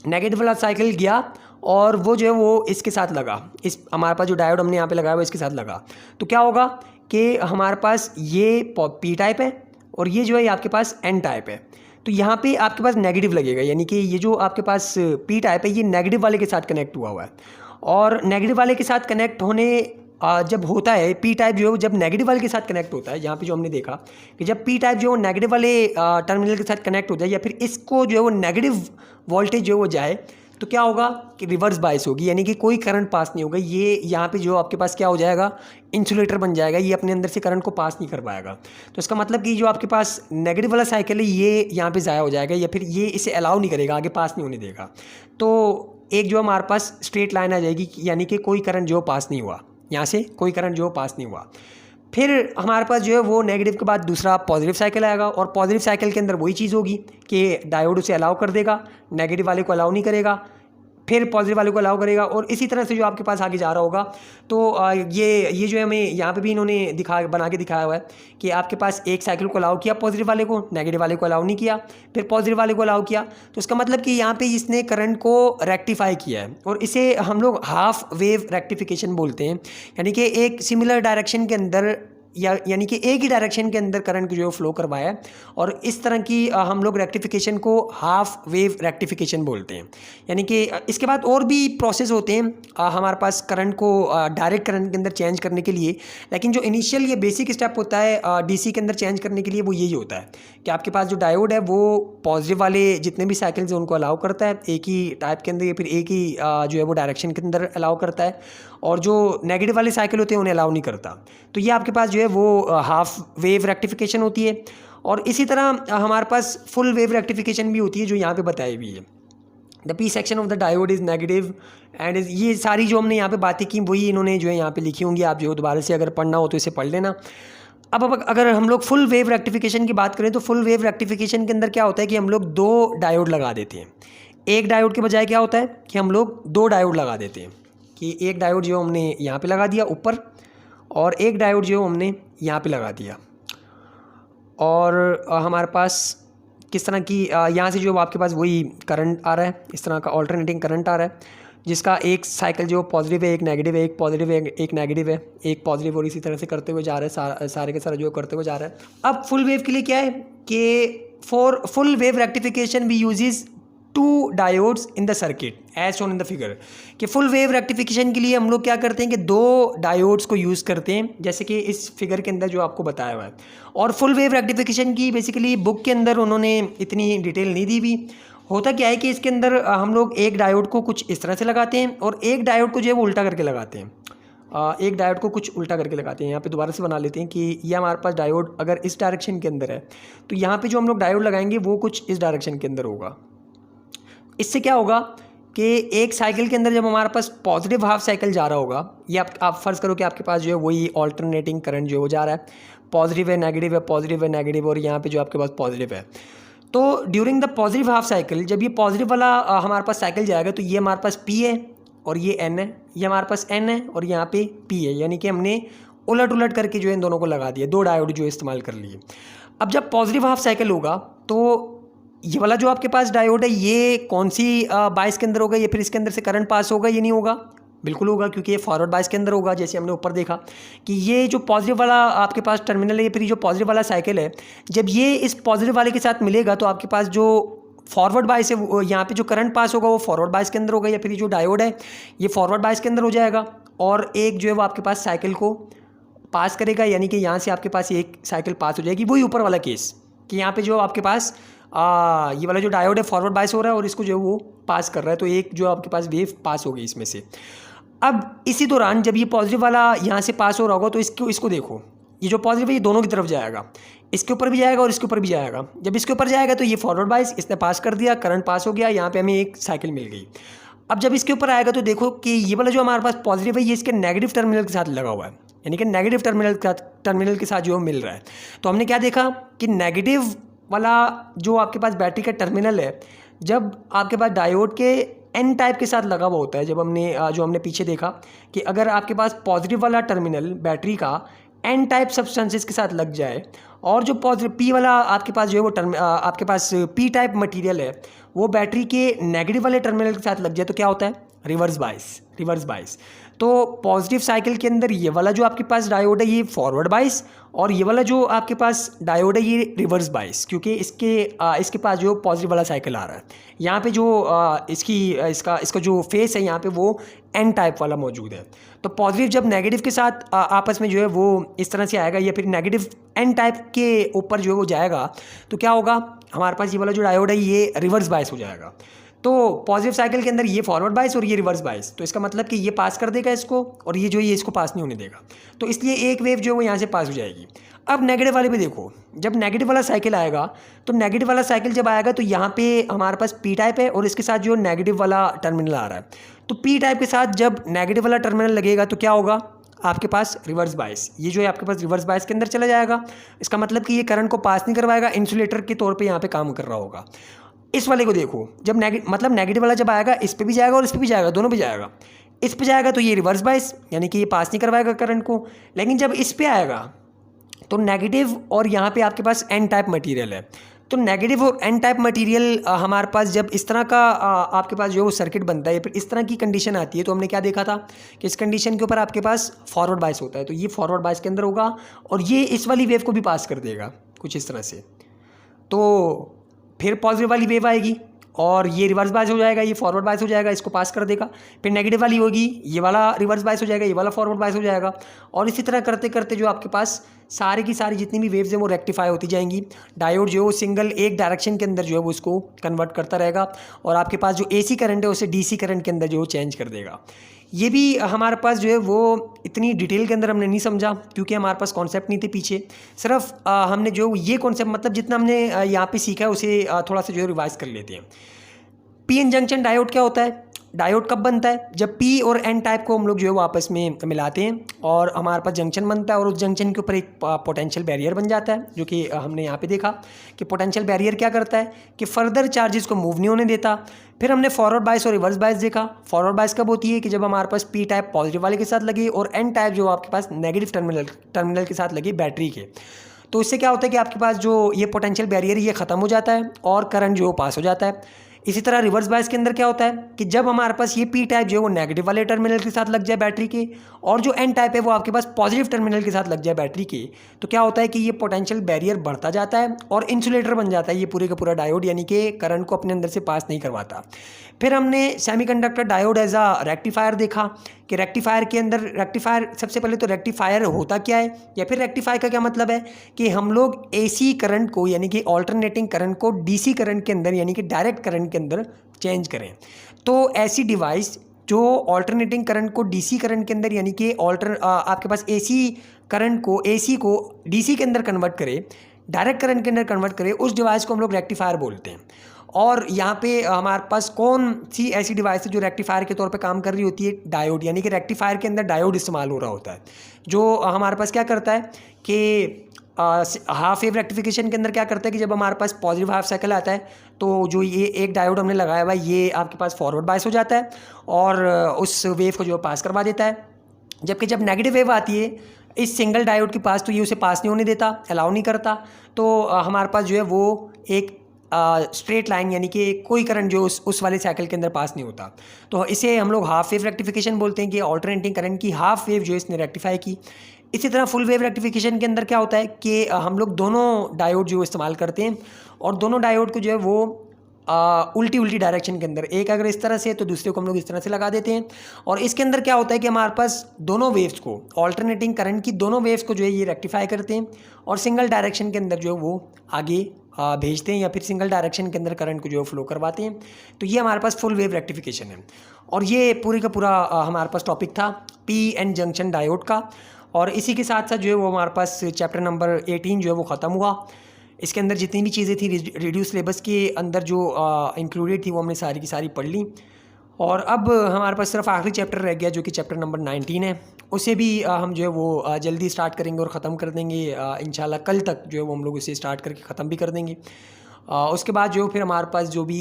नेगेटिव वाला साइकिल गया और वो जो है वो इसके साथ लगा, इस हमारे पास जो डायोड हमने यहाँ पे लगाया हुआ इसके साथ लगा, तो क्या होगा कि हमारे पास ये पी टाइप है और ये जो है आपके पास एन टाइप है। तो यहाँ पे आपके पास नेगेटिव लगेगा, यानी कि ये जो आपके पास पी टाइप है ये नेगेटिव वाले के साथ कनेक्ट हुआ है, और नेगेटिव वाले के साथ कनेक्ट होने जब होता है पी टाइप जो है जब नेगेटिव वाले के साथ कनेक्ट होता है, यहाँ पे जो हमने देखा कि जब पी टाइप जो नेगेटिव वाले टर्मिनल के साथ कनेक्ट हो जाए या फिर इसको जो है वो नेगेटिव वोल्टेज जो है वो जाए, तो क्या होगा कि रिवर्स बायस होगी, यानी कि कोई करंट पास नहीं होगा। ये यहाँ पे जो आपके पास क्या हो जाएगा, इंसुलेटर बन जाएगा, ये अपने अंदर से करंट को पास नहीं कर पाएगा। तो इसका मतलब कि जो आपके पास नेगेटिव वाला साइकिल है ये यहाँ पे ज़ाया हो जाएगा, या फिर ये इसे अलाउ नहीं करेगा, आगे पास नहीं होने देगा। तो एक जो हमारे पास स्ट्रेट लाइन आ जाएगी, यानी कि कोई करंट जो पास नहीं हुआ, यहाँ से कोई करंट जो पास नहीं हुआ। फिर हमारे पास जो है वो नेगेटिव के बाद दूसरा पॉजिटिव साइकिल आएगा, और पॉजिटिव साइकिल के अंदर वही चीज़ होगी कि डायोड उसे अलाउ कर देगा, नेगेटिव वाले को अलाउ नहीं करेगा, फिर पॉजिटिव वाले को अलाउ करेगा, और इसी तरह से जो आपके पास आगे जा रहा होगा। तो ये जो है हमें यहाँ पे भी इन्होंने बना के दिखाया हुआ है कि आपके पास एक साइकिल को अलाउ किया पॉजिटिव वाले को, नेगेटिव वाले को अलाउ नहीं किया, फिर पॉजिटिव वाले को अलाउ किया। तो इसका मतलब कि यहाँ पे इसने करंट को रेक्टिफाई किया है, और इसे हम लोग हाफ वेव रेक्टिफिकेशन बोलते हैं, यानी कि एक सिमिलर डायरेक्शन के अंदर यानी कि एक ही डायरेक्शन के अंदर करंट जो है फ्लो करवाया है। और इस तरह की हम लोग रेक्टिफिकेशन को हाफ वेव रेक्टिफिकेशन बोलते हैं। यानी कि इसके बाद और भी प्रोसेस होते हैं हमारे पास करंट को डायरेक्ट करंट के अंदर चेंज करने के लिए, लेकिन जो इनिशियल ये बेसिक स्टेप होता है डीसी के अंदर चेंज करने के लिए वो यही होता है कि आपके पास जो डायोड है वो पॉजिटिव वाले जितने भी साइकिल्स हैं उनको अलाउ करता है एक ही टाइप के अंदर या फिर एक ही जो है वो डायरेक्शन के अंदर अलाउ करता है, और जो नेगेटिव वाले साइकिल होते हैं उन्हें अलाउ नहीं करता। तो ये आपके पास जो है वो हाफ वेव रेक्टिफिकेशन होती है। और इसी तरह हमारे पास फुल वेव रेक्टिफिकेशन भी होती है जो यहाँ पे बताई हुई है। The P section of the diode is negative and ये सारी जो हमने यहाँ पे बातें की वही इन्होंने जो है यहाँ पे लिखी होंगी। आप जो दोबारा से अगर पढ़ना हो तो इसे पढ़ लेना। अब अगर हम लोग फुल वेव रेक्टिफिकेशन की बात करें तो फुल वेव रेक्टिफिकेशन के अंदर क्या होता है कि हम लोग 2 डायोड लगा देते हैं। एक डायोड के बजाय क्या होता है कि हम लोग 2 डायोड लगा देते हैं, कि एक डायोड जो हमने यहाँ पे लगा दिया ऊपर और एक डायोड जो हमने यहाँ पे लगा दिया। और हमारे पास किस तरह की यहाँ से जो आपके पास वही करंट आ रहा है, इस तरह का ऑल्टरनेटिंग करंट आ रहा है जिसका एक साइकिल जो पॉजिटिव है एक नेगेटिव है, एक पॉजिटिव है एक नेगेटिव है, एक पॉजिटिव और इसी तरह से करते हुए जा रहा है, सारे के सारे जो करते हुए जा रहा है। अब फुल वेव के लिए क्या है कि for full wave rectification we uses 2 diodes in the circuit as shown in the figure. कि फुल वेव रेक्टिफिकेशन के लिए हम लोग क्या करते हैं कि 2 डायोड्स को यूज़ करते हैं जैसे कि इस फिगर के अंदर जो आपको बताया हुआ है। और फुल वेव रेक्टिफिकेशन की बेसिकली बुक के अंदर उन्होंने इतनी डिटेल नहीं दी हुई। होता क्या है कि इसके अंदर हम लोग एक डायोड को कुछ इस तरह से लगाते हैं और एक डायोड को जो है वो उल्टा करके लगाते हैं। एक डायोड को कुछ उल्टा करके लगाते हैं। यहाँ पे दोबारा से बना लेते हैं कि ये हमारे पास डायोड अगर इस डायरेक्शन के अंदर है तो यहाँ पे जो हम लोग डायोड लगाएंगे वो कुछ इस डायरेक्शन के अंदर होगा। इससे क्या होगा कि एक साइकिल के अंदर जब हमारे पास पॉजिटिव हाफ साइकिल जा रहा होगा, ये आप फ़र्ज़ करो कि आपके पास जो है वही ऑल्टरनेटिंग करंट जो हो जा रहा है, पॉजिटिव है नेगेटिव है पॉजिटिव है नेगेटिव, और यहाँ पे जो आपके पास पॉजिटिव है। तो during the positive half cycle जब ये पॉजिटिव वाला हमारे पास साइकिल जाएगा तो ये हमारे पास P है और ये N है, ये हमारे पास N है और यहाँ पे P है, यानी कि हमने उलट उलट करके जो है इन दोनों को लगा दिया, 2 डायोड जो इस्तेमाल कर लिए। अब जब पॉजिटिव हाफ साइकिल होगा तो ये वाला जो आपके पास डायोड है ये कौन सी बाइस के अंदर होगा, या फिर इसके अंदर से करंट पास होगा? ये नहीं होगा, बिल्कुल होगा, क्योंकि ये फॉरवर्ड बाइस के अंदर होगा। जैसे हमने ऊपर देखा कि ये जो पॉजिटिव वाला आपके पास टर्मिनल है या फिर जो पॉजिटिव वाला साइकिल है, जब ये इस पॉजिटिव वाले के साथ मिलेगा तो आपके पास जो फॉरवर्ड बाइस है यहाँ पे जो करंट पास होगा वो फॉरवर्ड बाइस के अंदर होगा, या फिर जो डायोड है ये फॉरवर्ड बाइस के अंदर हो जाएगा और एक जो है वो आपके पास साइकिल को पास करेगा, यानी कि यहाँ से आपके पास एक साइकिल पास हो जाएगी। वही ऊपर वाला केस कि यहाँ पे जो आपके पास ये वाला जो डायोड है फॉरवर्ड बाइस हो रहा है और इसको जो है वो पास कर रहा है, तो एक जो आपके पास वेव पास हो गई इसमें से। अब इसी दौरान जब ये पॉजिटिव वाला यहाँ से पास हो रहा होगा तो इसको देखो, ये जो पॉजिटिव है ये दोनों की तरफ जाएगा, इसके ऊपर भी जाएगा और इसके ऊपर भी जाएगा। जब इसके ऊपर जाएगा तो ये फॉरवर्ड बाइस इसने पास कर दिया, करंट पास हो गया, यहाँ पे हमें एक साइकिल मिल गई। अब जब इसके ऊपर आएगा तो देखो कि ये वाला जो हमारे पास पॉजिटिव है ये इसके नेगेटिव टर्मिनल के साथ लगा हुआ है, यानी कि नेगेटिव टर्मिनल के साथ जो मिल रहा है। तो हमने क्या देखा कि नेगेटिव वाला जो आपके पास बैटरी का टर्मिनल है जब आपके पास डायोड के एन टाइप के साथ लगा हुआ होता है, जब हमने पीछे देखा कि अगर आपके पास पॉजिटिव वाला टर्मिनल बैटरी का एन टाइप सब्सटेंसेस के साथ लग जाए और जो पॉजिटिव पी वाला आपके पास जो है वो आपके पास पी टाइप मटेरियल है वो बैटरी के नेगेटिव वाले टर्मिनल के साथ लग जाए तो क्या होता है? Reverse bias. तो पॉजिटिव साइकिल के अंदर ये वाला जो आपके पास डायोड है ये फॉरवर्ड बाइस और ये वाला जो आपके पास डायोड है ये रिवर्स बाइस, क्योंकि इसके पास जो पॉजिटिव वाला साइकिल आ रहा है। यहाँ पे जो इसका जो फेस है यहाँ पे वो एन टाइप वाला मौजूद है। तो पॉजिटिव जब नेगेटिव के साथ आपस में जो है वो इस तरह से आएगा या फिर नेगेटिव एन टाइप के ऊपर जो है वो जाएगा तो क्या होगा? हमारे पास ये वाला जो डायोड है ये रिवर्स बाइस हो जाएगा। तो पॉजिटिव साइकिल के अंदर ये फॉरवर्ड बाइस और ये रिवर्स बाइस, तो इसका मतलब कि ये पास कर देगा इसको और ये जो ये इसको पास नहीं होने देगा, तो इसलिए एक वेव जो है वो यहाँ से पास हो जाएगी। अब नेगेटिव वाले पे देखो, जब नेगेटिव वाला साइकिल आएगा तो नेगेटिव वाला साइकिल जब आएगा तो यहाँ पे हमारे पास पी टाइप है और इसके साथ जो नेगेटिव वाला टर्मिनल आ रहा है, तो पी टाइप के साथ जब नेगेटिव वाला टर्मिनल लगेगा तो क्या होगा? आपके पास रिवर्स बाइस, ये जो है आपके पास रिवर्स बाइस के अंदर चला जाएगा। इसका मतलब कि ये करंट को पास नहीं करवाएगा, इंसुलेटर के तौर पे यहाँ पे काम कर रहा होगा। इस वाले को देखो, जब नेगेटिव वाला जब आएगा इस पे भी जाएगा और इस पे भी जाएगा, दोनों पे जाएगा। इस पे जाएगा तो ये रिवर्स बाइस, यानी कि ये पास नहीं करवाएगा करंट को। लेकिन जब इस पे आएगा तो नेगेटिव और यहाँ पे आपके पास एन टाइप मटेरियल है, तो नेगेटिव और एन टाइप मटेरियल हमारे पास जब इस तरह का आपके पास जो सर्किट बनता है, फिर इस तरह की कंडीशन आती है, तो हमने क्या देखा था कि इस कंडीशन के ऊपर आपके पास फॉरवर्ड बायस होता है, तो ये फॉरवर्ड बायस के अंदर होगा और ये इस वाली वेव को भी पास कर देगा कुछ इस तरह से। तो फिर पॉजिटिव वाली वेव आएगी और ये रिवर्स बायस हो जाएगा, ये फॉरवर्ड बायस हो जाएगा, इसको पास कर देगा। फिर नेगेटिव वाली होगी, ये वाला रिवर्स बायस हो जाएगा, ये वाला फॉरवर्ड बायस हो जाएगा। और इसी तरह करते करते जो आपके पास सारी की सारी जितनी भी वेव्स हैं वो रेक्टिफाई होती जाएंगी। डायोड जो सिंगल एक डायरेक्शन के अंदर जो है वो इसको कन्वर्ट करता रहेगा और आपके पास जो एसी करंट है उसे डीसी करंट के अंदर जो चेंज कर देगा। ये भी हमारे पास जो है वो इतनी डिटेल के अंदर हमने नहीं समझा क्योंकि हमारे पास कॉन्सेप्ट नहीं थे पीछे। सिर्फ हमने जो ये कॉन्सेप्ट मतलब जितना हमने यहाँ पे सीखा है उसे थोड़ा सा जो है रिवाइज कर लेते हैं। पी एन जंक्शन डायोड क्या होता है? डायोड कब बनता है? जब पी और एन टाइप को हम लोग जो है वो आपस में मिलाते हैं और हमारे पास जंक्शन बनता है और उस जंक्शन के ऊपर एक पोटेंशियल बैरियर बन जाता है, जो कि हमने यहाँ पे देखा कि पोटेंशियल बैरियर क्या करता है कि फर्दर चार्जेस को मूव नहीं होने देता। फिर हमने फॉरवर्ड बायस और रिवर्स बायस देखा। फॉरवर्ड बायस कब होती है कि जब हमारे पास पी टाइप पॉजिटिव वाले के साथ लगे और एन टाइप जो आपके पास नेगेटिव टर्मिनल के साथ लगे बैटरी के। तो इससे क्या होता है कि आपके पास जो ये पोटेंशियल बैरियर ये ख़त्म हो जाता है और करंट जो पास हो जाता है। इसी तरह रिवर्स बायस के अंदर क्या होता है कि जब हमारे पास ये पी टाइप जो है वो नेगेटिव वाले टर्मिनल के साथ लग जाए बैटरी के और जो एन टाइप है वो आपके पास पॉजिटिव टर्मिनल के साथ लग जाए बैटरी के, तो क्या होता है कि ये पोटेंशियल बैरियर बढ़ता जाता है और इंसुलेटर बन जाता है ये पूरे का पूरा डायोड, यानी कि करंट को अपने अंदर से पास नहीं करवाता। फिर हमने semiconductor diode as a rectifier देखा कि रेक्टिफायर के अंदर रेक्टिफायर सबसे पहले तो रेक्टिफायर होता क्या है या फिर रेक्टिफाई का क्या मतलब है कि हम लोग एसी करंट को यानी कि ऑल्टरनेटिंग करंट को डीसी करंट के अंदर यानी कि डायरेक्ट करंट के अंदर चेंज करें। तो ऐसी डिवाइस जो ऑल्टरनेटिंग करंट को डीसी करंट के अंदर यानी कि आपके पास एसी करंट को एसी को डीसी के अंदर कन्वर्ट करे, डायरेक्ट करंट के अंदर कन्वर्ट करे, उस डिवाइस को हम लोग रेक्टिफायर बोलते हैं। और यहाँ पे हमारे पास कौन सी ऐसी डिवाइस है जो रेक्टिफायर के तौर पे काम कर रही होती है? डायोड, यानी कि रेक्टिफायर के अंदर डायोड इस्तेमाल हो रहा होता है जो हमारे पास क्या करता है कि हाफ वेव रेक्टिफिकेशन के अंदर क्या करता है कि जब हमारे पास पॉजिटिव हाफ साइकिल आता है तो जो ये एक डायोड हमने लगाया हुआ है ये आपके पास फॉरवर्ड बायस हो जाता है और उस वेव को जो पास करवा देता है। जबकि जब नेगेटिव वेव आती है इस सिंगल डायोड के पास तो ये उसे पास नहीं होने देता, अलाउ नहीं करता। तो हमारे पास जो है वो एक स्ट्रेट लाइन यानी कि कोई करंट जो उस वाले साइकिल के अंदर पास नहीं होता। तो इसे हम लोग हाफ वेव रेक्टिफिकेशन बोलते हैं कि ऑल्टरनेटिंग करंट की हाफ वेव जो है इसने रेक्टिफाई की। इसी तरह फुल वेव रेक्टिफिकेशन के अंदर क्या होता है कि हम लोग दोनों डायोड जो इस्तेमाल करते हैं और दोनों डायोड को जो है वो उल्टी उल्टी डायरेक्शन के अंदर, एक अगर इस तरह से तो दूसरे को हम लोग इस तरह से लगा देते हैं। और इसके अंदर क्या होता है कि हमारे पास दोनों वेव्स को ऑल्टरनेटिंग करंट की दोनों वेव्स को जो है ये रेक्टिफाई करते हैं और सिंगल डायरेक्शन के अंदर जो है वो आगे भेजते हैं या फिर सिंगल डायरेक्शन के अंदर करंट को जो फ्लो करवाते हैं। तो ये हमारे पास फुल वेव रेक्टिफिकेशन है और ये पूरी का पूरा हमारे पास टॉपिक था पी एन जंक्शन डायोड का। और इसी के साथ साथ जो है वो हमारे पास चैप्टर नंबर 18 जो है वो ख़त्म हुआ। इसके अंदर जितनी भी चीज़ें थी रिड्यूस सिलेबस के अंदर जो इंक्लूडेड थी वो हमने सारी की सारी पढ़ ली। और अब हमारे पास सिर्फ आखिरी चैप्टर रह गया जो कि चैप्टर नंबर 19 है। उसे भी हम जो है वो जल्दी स्टार्ट करेंगे और ख़त्म कर देंगे इंशाल्लाह। कल तक जो है वो हम लोग उसे स्टार्ट करके ख़त्म भी कर देंगे। उसके बाद जो फिर हमारे पास जो भी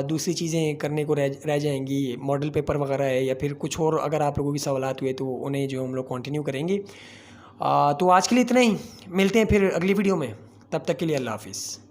दूसरी चीज़ें करने को रह जाएंगी, मॉडल पेपर वगैरह है या फिर कुछ और अगर आप लोगों की सवालात हुए तो उन्हें जो हम लोग कंटिन्यू करेंगे। तो आज के लिए इतना ही, मिलते हैं फिर अगली वीडियो में, तब तक के लिए अल्लाह हाफिज़।